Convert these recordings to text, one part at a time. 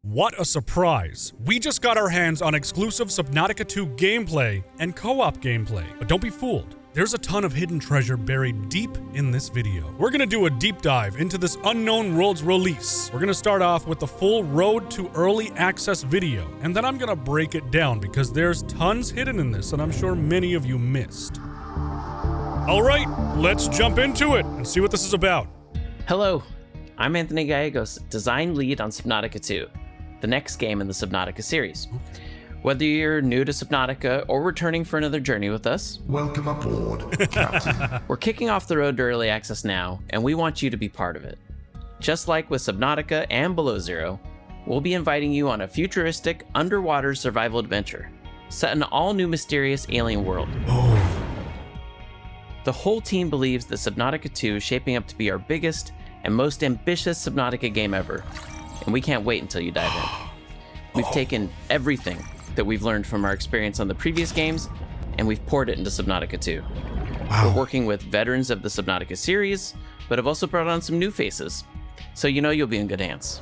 What a surprise! We just got our hands on exclusive Subnautica 2 gameplay and co-op gameplay. But don't be fooled. There's a ton of hidden treasure buried deep in this video. We're gonna do a deep dive into this Unknown Worlds release. We're gonna start off with the full road to early access video, and then I'm gonna break it down because there's tons hidden in this and I'm sure many of you missed. All right, let's jump into it and see what this is about. Hello, I'm Anthony Gallegos, design lead on Subnautica 2, the next game in the Subnautica series. Okay. Whether you're new to Subnautica or returning for another journey with us, welcome aboard, Captain. we're kicking off the road to early access now, and we want you to be part of it. Just like with Subnautica and Below Zero, we'll be inviting you on a futuristic underwater survival adventure, set in an all-new mysterious alien world. The whole team believes that Subnautica 2 is shaping up to be our biggest and most ambitious Subnautica game ever, and we can't wait until you dive in. We've taken everything that we've learned from our experience on the previous games, and we've poured it into Subnautica 2. We're working with veterans of the Subnautica series, but have also brought on some new faces, so you know you'll be in good hands.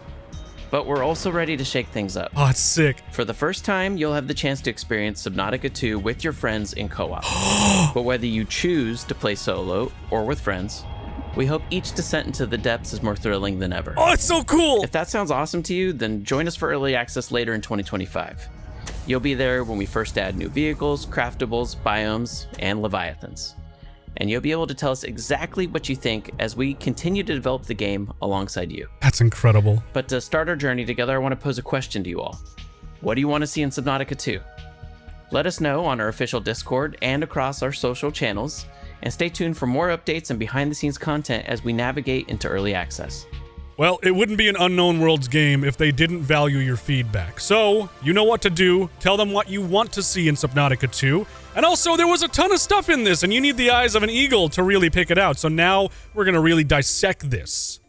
But we're also ready to shake things up. Oh, it's sick. For the first time, you'll have the chance to experience Subnautica 2 with your friends in co-op. But whether you choose to play solo or with friends, we hope each descent into the depths is more thrilling than ever. Oh, it's so cool! If that sounds awesome to you, then join us for early access later in 2025. You'll be there when we first add new vehicles, craftables, biomes, and Leviathans. And you'll be able to tell us exactly what you think as we continue to develop the game alongside you. That's incredible. But to start our journey together, I want to pose a question to you all. What do you want to see in Subnautica 2? Let us know on our official Discord and across our social channels, and stay tuned for more updates and behind-the-scenes content as we navigate into early access. Well, it wouldn't be an Unknown Worlds game if they didn't value your feedback. So, you know what to do. Tell them what you want to see in Subnautica 2. And also, there was a ton of stuff in this, and you need the eyes of an eagle to really pick it out. So now, we're gonna really dissect this.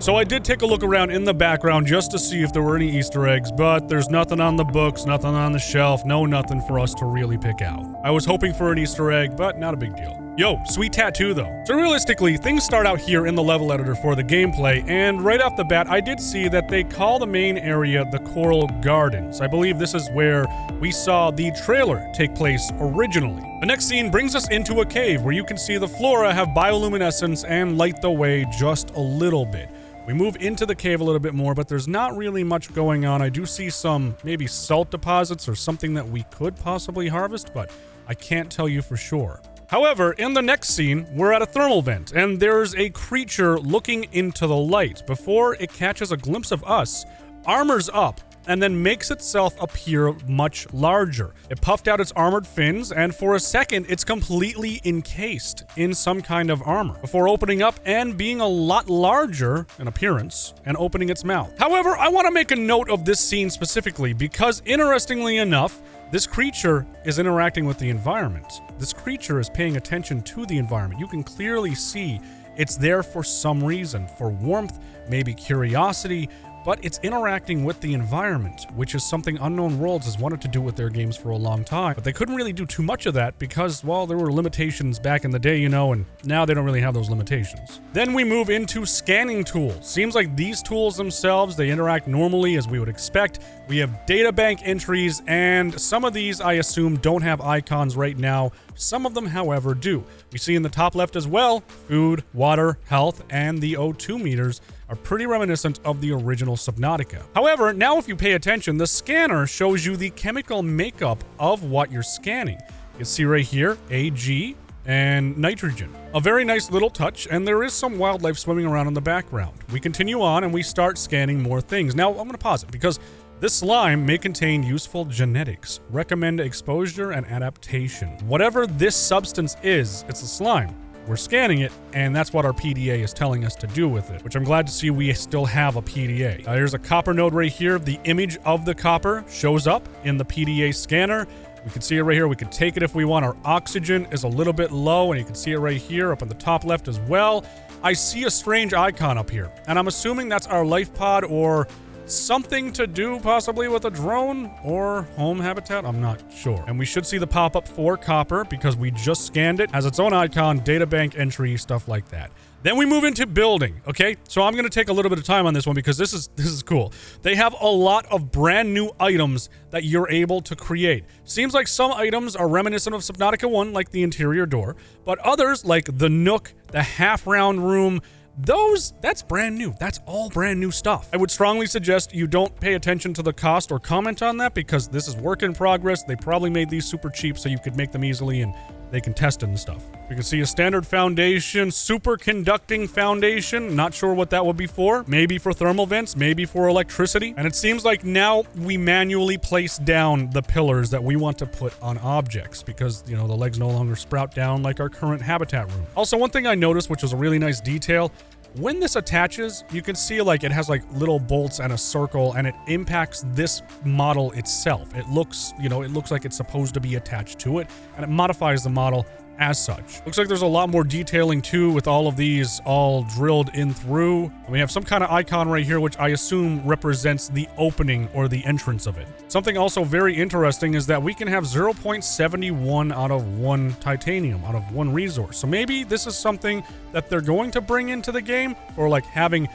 So I did take a look around in the background just to see if there were any Easter eggs, but there's nothing on the books, nothing on the shelf, nothing for us to really pick out. I was hoping for an Easter egg, but not a big deal. Yo, sweet tattoo though. So realistically, things start out here in the level editor for the gameplay, and right off the bat, I did see that they call the main area the Coral Gardens. I believe this is where we saw the trailer take place originally. The next scene brings us into a cave where you can see the flora have bioluminescence and light the way just a little bit. We move into the cave a little bit more, but there's not really much going on. I do see some maybe salt deposits or something that we could possibly harvest, but I can't tell you for sure. However, in the next scene, we're at a thermal vent, and there's a creature looking into the light. Before it catches a glimpse of us, armors up, and then makes itself appear much larger. It puffed out its armored fins, and for a second, it's completely encased in some kind of armor, before opening up and being a lot larger in appearance, and opening its mouth. However, I want to make a note of this scene specifically, because interestingly enough, this creature is interacting with the environment. This creature is paying attention to the environment. You can clearly see it's there for some reason, for warmth, maybe curiosity, but it's interacting with the environment, which is something Unknown Worlds has wanted to do with their games for a long time. But they couldn't really do too much of that because, well, there were limitations back in the day, you know, and now they don't really have those limitations. Then we move into scanning tools. Seems like these tools themselves, they interact normally as we would expect. We have databank entries, and some of these, I assume, don't have icons right now. Some of them, however, do. We see in the top left as well, food, water, health, and the O2 meters are pretty reminiscent of the original Subnautica. However, now if you pay attention, the scanner shows you the chemical makeup of what you're scanning. You can see right here, Ag and nitrogen. A very nice little touch, and there is some wildlife swimming around in the background. We continue on and we start scanning more things. Now, I'm gonna pause it because this slime may contain useful genetics. Recommend exposure and adaptation. Whatever this substance is, it's a slime. We're scanning it, and that's what our PDA is telling us to do with it, which I'm glad to see we still have a PDA. Here's a copper node right here. The image of the copper shows up in the PDA scanner. We can see it right here. We can take it if we want. Our oxygen is a little bit low, and you can see it right here up in the top left as well. I see a strange icon up here, and I'm assuming that's our life pod or something to do possibly with a drone or home habitat. I'm not sure. And we should see the pop-up for copper because we just scanned it. Has its own icon, databank entry, stuff like that. Then we move into building, okay? So I'm gonna take a little bit of time on this one because this is cool. They have a lot of brand new items that you're able to create. Seems like some items are reminiscent of Subnautica 1, like the interior door, but others, like the nook, the half-round room, that's brand new. That's all brand new stuff. I would strongly suggest you don't pay attention to the cost or comment on that because this is work in progress. They probably made these super cheap so you could make them easily and they can test it and stuff. You can see a standard foundation, superconducting foundation. Not sure what that would be for. Maybe for thermal vents, maybe for electricity. And it seems like now we manually place down the pillars that we want to put on objects because, you know, the legs no longer sprout down like our current habitat room. Also, one thing I noticed, which was a really nice detail, when this attaches, you can see like it has like little bolts and a circle and it impacts this model itself. It looks, you know, it looks like it's supposed to be attached to it and it modifies the model as such. Looks like there's a lot more detailing too with all of these all drilled in through. And we have some kind of icon right here, which I assume represents the opening or the entrance of it. Something also very interesting is that we can have 0.71 out of 1 titanium, out of 1 resource. So maybe this is something that they're going to bring into the game or like having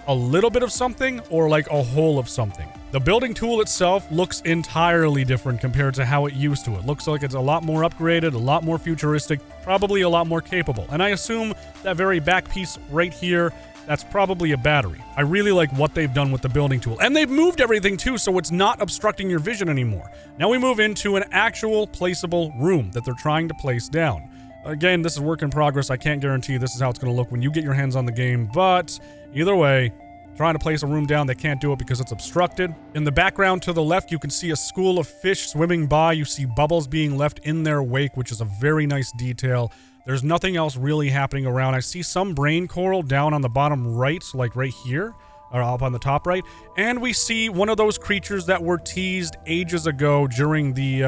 a little bit of something or like a whole of something. The building tool itself looks entirely different compared to how it used to. It looks like it's a lot more upgraded, a lot more futuristic, probably a lot more capable. And I assume that very back piece right here, that's probably a battery. I really like what they've done with the building tool. And they've moved everything too, so it's not obstructing your vision anymore. Now we move into an actual placeable room that they're trying to place down. Again, this is work in progress. I can't guarantee this is how it's going to look when you get your hands on the game, but either way, trying to place a room down, they can't do it because it's obstructed. In the background to the left, you can see a school of fish swimming by. You see bubbles being left in their wake, which is a very nice detail. There's nothing else really happening around. I see some brain coral down on the bottom right, like right here, or up on the top right. And we see one of those creatures that were teased ages ago during the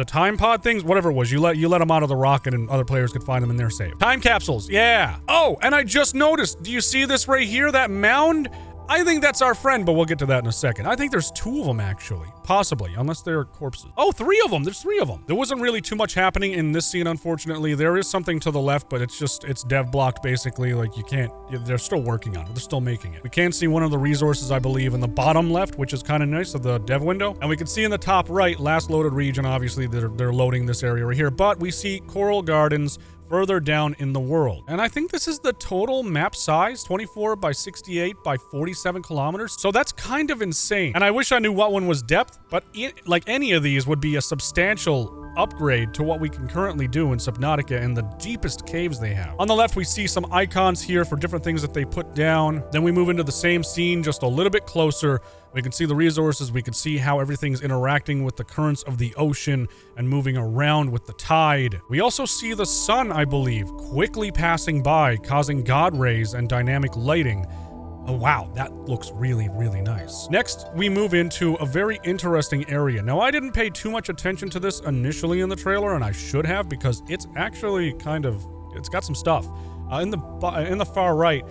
time pod things, whatever it was. You let them out of the rocket and other players could find them in their save. Time capsules, yeah. Oh, and I just noticed, do you see this right here, that mound? I think that's our friend, but we'll get to that in a second. I think there's 2 of them, actually. Possibly, unless they're corpses. Oh, 3 of them. There's 3 of them. There wasn't really too much happening in this scene, unfortunately. There is something to the left, but it's dev blocked, basically. Like, you can't... They're still working on it. They're still making it. We can see one of the resources, I believe, in the bottom left, which is kind of nice, of the dev window. And we can see in the top right, last loaded region, obviously, they're loading this area right here. But we see coral gardens further down in the world. And I think this is the total map size, 24 by 68 by 47 kilometers. So that's kind of insane. And I wish I knew what one was depth, but like any of these would be a substantial upgrade to what we can currently do in Subnautica and the deepest caves they have. On the left, we see some icons here for different things that they put down. Then we move into the same scene just a little bit closer. We can see the resources. We can see how everything's interacting with the currents of the ocean and moving around with the tide. We also see the sun, I believe, quickly passing by, causing God rays and dynamic lighting. Oh, wow, that looks really, really nice. Next, we move into a very interesting area. Now, I didn't pay too much attention to this initially in the trailer, and I should have because it's actually it's got some stuff. In the far right,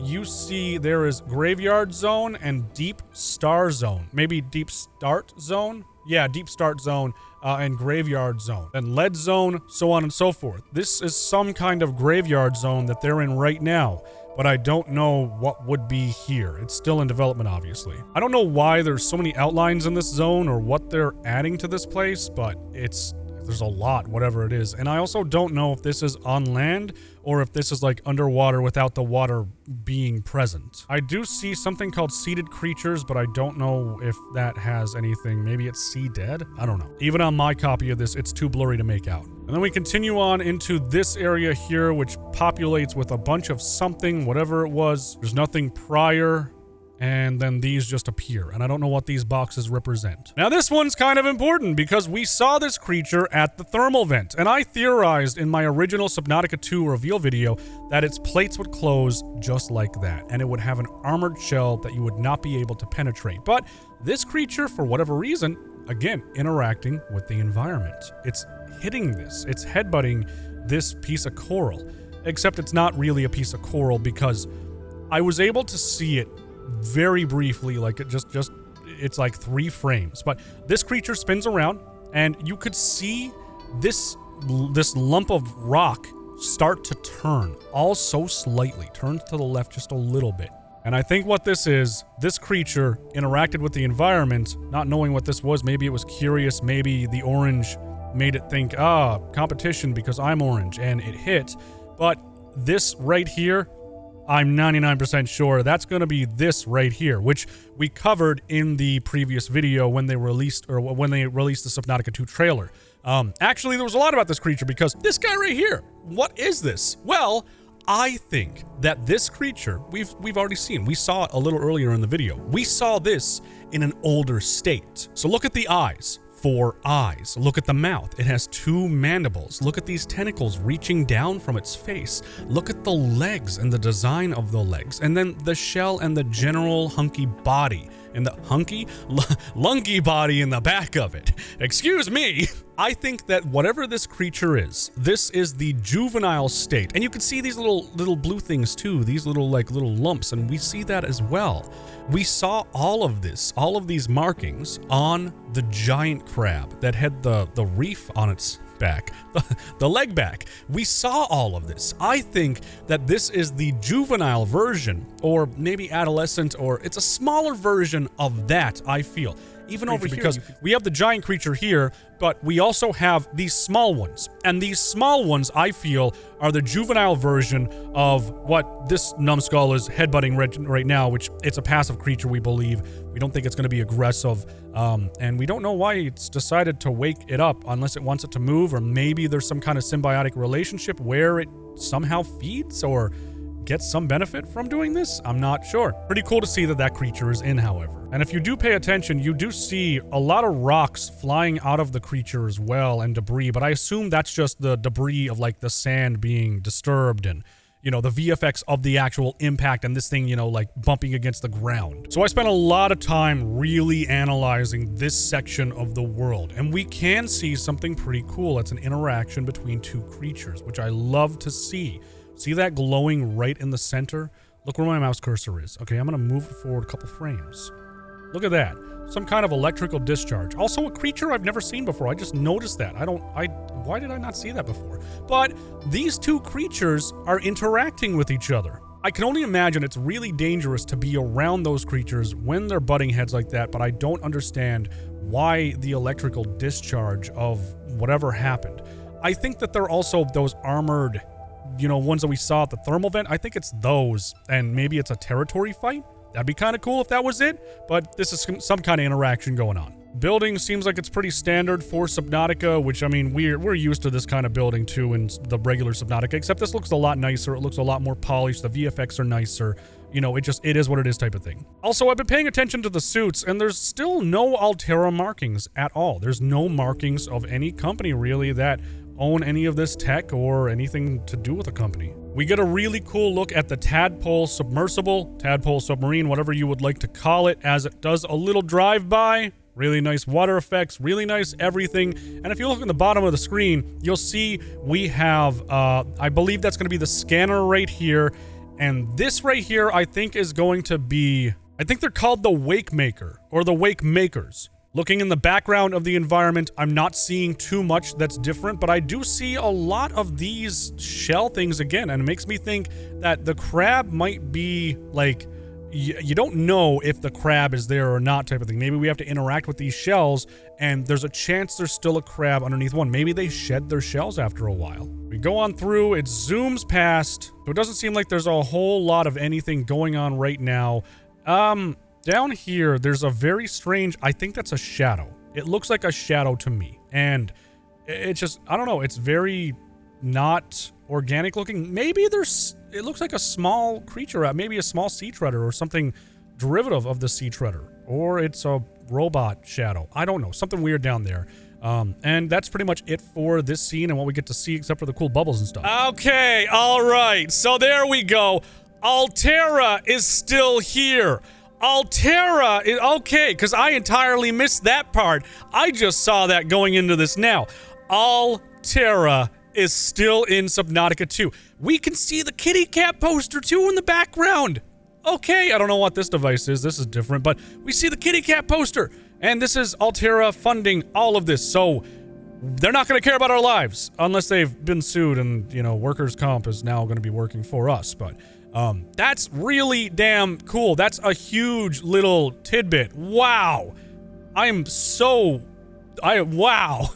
you see there is Graveyard Zone and Deep Star Zone. Maybe Deep Start Zone? Yeah, Deep Start Zone and Graveyard Zone. And Lead Zone, so on and so forth. This is some kind of Graveyard Zone that they're in right now, but I don't know what would be here. It's still in development, obviously. I don't know why there's so many outlines in this zone or what they're adding to this place, but there's a lot, whatever it is. And I also don't know if this is on land or if this is like underwater without the water being present. I do see something called seeded creatures, but I don't know if that has anything. Maybe it's sea dead? I don't know. Even on my copy of this, it's too blurry to make out. And then we continue on into this area here, which populates with a bunch of something, whatever it was. There's nothing prior. And then these just appear, and I don't know what these boxes represent. Now this one's kind of important because we saw this creature at the thermal vent, and I theorized in my original Subnautica 2 reveal video that its plates would close just like that, and it would have an armored shell that you would not be able to penetrate. But this creature, for whatever reason, again, interacting with the environment. It's hitting this, it's headbutting this piece of coral, except it's not really a piece of coral because I was able to see it very briefly, like it's like 3 frames, but this creature spins around and you could see this lump of rock start to turn, all so slightly, turns to the left just a little bit. And I think what this is, this creature interacted with the environment, not knowing what this was. Maybe it was curious, maybe the orange made it think, competition because I'm orange, and it hit. But this right here, I'm 99% sure that's going to be this right here, which we covered in the previous video when they released the Subnautica 2 trailer. Actually, there was a lot about this creature because this guy right here, what is this? Well, I think that this creature, we've already seen. We saw it a little earlier in the video. We saw this in an older state. So look at the eyes. 4 eyes. Look at the mouth. It has 2 mandibles. Look at these tentacles reaching down from its face. Look at the legs and the design of the legs. And then the shell and the general hunky body. And the lunky body in the back of it. Excuse me. I think that whatever this creature is, this is the juvenile state. And you can see these little blue things too, these little lumps, and we see that as well. We saw all of these markings on the giant crab that had the reef on its back, the leg back. We saw all of this. I think that this is the juvenile version, or maybe adolescent, or it's a smaller version of that, I feel. Even over here, because we have the giant creature here, but we also have these small ones. And these small ones, I feel, are the juvenile version of what this numbskull is headbutting right now, which it's a passive creature, we believe. We don't think it's going to be aggressive. And we don't know why it's decided to wake it up unless it wants it to move, or maybe there's some kind of symbiotic relationship where it somehow feeds or gets some benefit from doing this. I'm not sure. Pretty cool to see that creature is in, however. And if you do pay attention, you do see a lot of rocks flying out of the creature as well, and debris, but I assume that's just the debris of like the sand being disturbed and, you know, the VFX of the actual impact and this thing, you know, like bumping against the ground. So I spent a lot of time really analyzing this section of the world, and we can see something pretty cool. It's an interaction between 2 creatures, which I love to see. See that glowing right in the center? Look where my mouse cursor is. Okay, I'm gonna move it forward a couple frames. Look at that. Some kind of electrical discharge. Also a creature I've never seen before. I just noticed that. Why did I not see that before? But these 2 creatures are interacting with each other. I can only imagine it's really dangerous to be around those creatures when they're butting heads like that, but I don't understand why the electrical discharge of whatever happened. I think that they're also those armored, you know, ones that we saw at the thermal vent. I think it's those, and maybe it's a territory fight. That'd be kind of cool if that was it, but this is some kind of interaction going on. Building seems like it's pretty standard for Subnautica, which, I mean, we're used to this kind of building too in the regular Subnautica, except this looks a lot nicer. It looks a lot more polished. The VFX are nicer. You know, it is what it is type of thing. Also, I've been paying attention to the suits, and there's still no Altera markings at all. There's no markings of any company, really, that own any of this tech or anything to do with the company. We get a really cool look at the Tadpole submersible, Tadpole submarine, whatever you would like to call it, as it does a little drive-by. Really nice water effects, really nice everything. And if you look at the bottom of the screen, you'll see we have, I believe that's going to be the scanner right here. And this right here, I think is going to be, I think they're called the Wake Maker or the Wake Makers. Looking in the background of the environment, I'm not seeing too much that's different, but I do see a lot of these shell things again, and it makes me think that the crab might be like, you don't know if the crab is there or not type of thing. Maybe we have to interact with these shells, and there's a chance there's still a crab underneath one. Maybe they shed their shells after a while. We go on through, it zooms past, so it doesn't seem like there's a whole lot of anything going on right now. Down here, there's a very strange, I think that's a shadow. It looks like a shadow to me. And it's just, I don't know, it's very not organic looking. Maybe it looks like a small creature, maybe a small sea treader or something derivative of the sea treader. Or it's a robot shadow. I don't know, something weird down there. And that's pretty much it for this scene and what we get to see, except for the cool bubbles and stuff. Okay, all right, so there we go. Altera is still here. Altera is okay, because I entirely missed that part. I just saw that going into this now. Altera is still in Subnautica 2. We can see the kitty cat poster too in the background. Okay, I don't know what this device is. This is different, but we see the kitty cat poster. And this is Altera funding all of this. So they're not going to care about our lives unless they've been sued and, you know, workers' comp is now going to be working for us. But that's really damn cool. That's a huge little tidbit. Wow. Wow.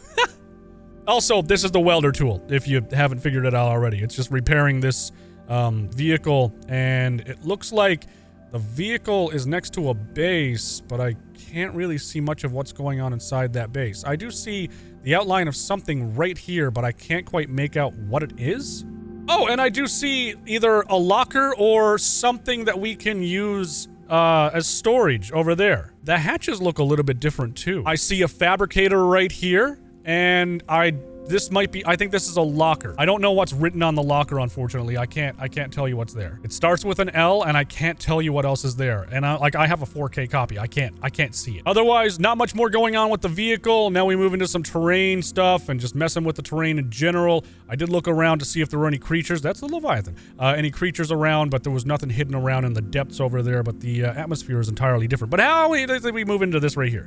Also, this is the welder tool, if you haven't figured it out already. It's just repairing this vehicle, and it looks like the vehicle is next to a base, but I can't really see much of what's going on inside that base. I do see the outline of something right here, but I can't quite make out what it is. Oh, and I do see either a locker or something that we can use as storage over there. The hatches look a little bit different too. I see a fabricator right here, and I think this is a locker. I don't know what's written on the locker, unfortunately. I can't tell you what's there. It starts with an L, and I can't tell you what else is there. And I have a 4K copy. I can't see it. Otherwise, not much more going on with the vehicle. Now we move into some terrain stuff and just messing with the terrain in general. I did look around to see if there were any creatures. That's the Leviathan. Any creatures around, but there was nothing hidden around in the depths over there. But the atmosphere is entirely different. But how we move into this right here?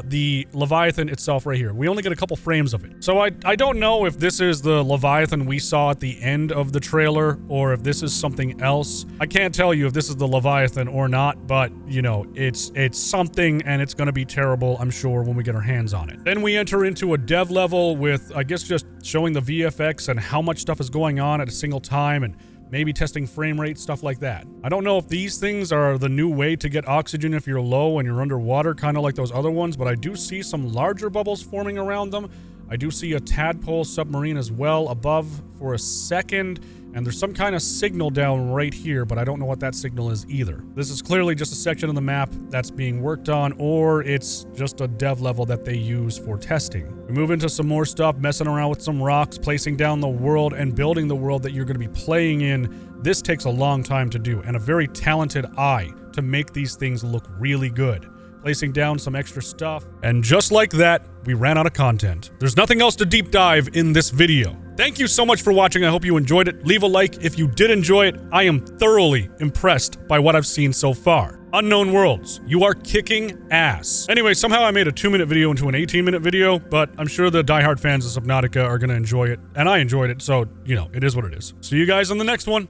The Leviathan itself right here. We only get a couple frames of it. So I don't know if this is the Leviathan we saw at the end of the trailer or if this is something else. I can't tell you if this is the Leviathan or not, but you know, it's something, and it's going to be terrible, I'm sure, when we get our hands on it. Then we enter into a dev level with, I guess, just showing the VFX and how much stuff is going on at a single time, and maybe testing frame rate, stuff like that. I don't know if these things are the new way to get oxygen if you're low and you're underwater, kind of like those other ones, but I do see some larger bubbles forming around them. I do see a Tadpole submarine as well above for a second, and there's some kind of signal down right here, but I don't know what that signal is either. This is clearly just a section of the map that's being worked on, or it's just a dev level that they use for testing. We move into some more stuff, messing around with some rocks, placing down the world, and building the world that you're going to be playing in. This takes a long time to do, and a very talented eye to make these things look really good. Placing down some extra stuff. And just like that, we ran out of content. There's nothing else to deep dive in this video. Thank you so much for watching. I hope you enjoyed it. Leave a like if you did enjoy it. I am thoroughly impressed by what I've seen so far. Unknown Worlds, you are kicking ass. Anyway, somehow I made a 2-minute video into an 18-minute video, but I'm sure the diehard fans of Subnautica are gonna enjoy it, and I enjoyed it, so, you know, it is what it is. See you guys on the next one.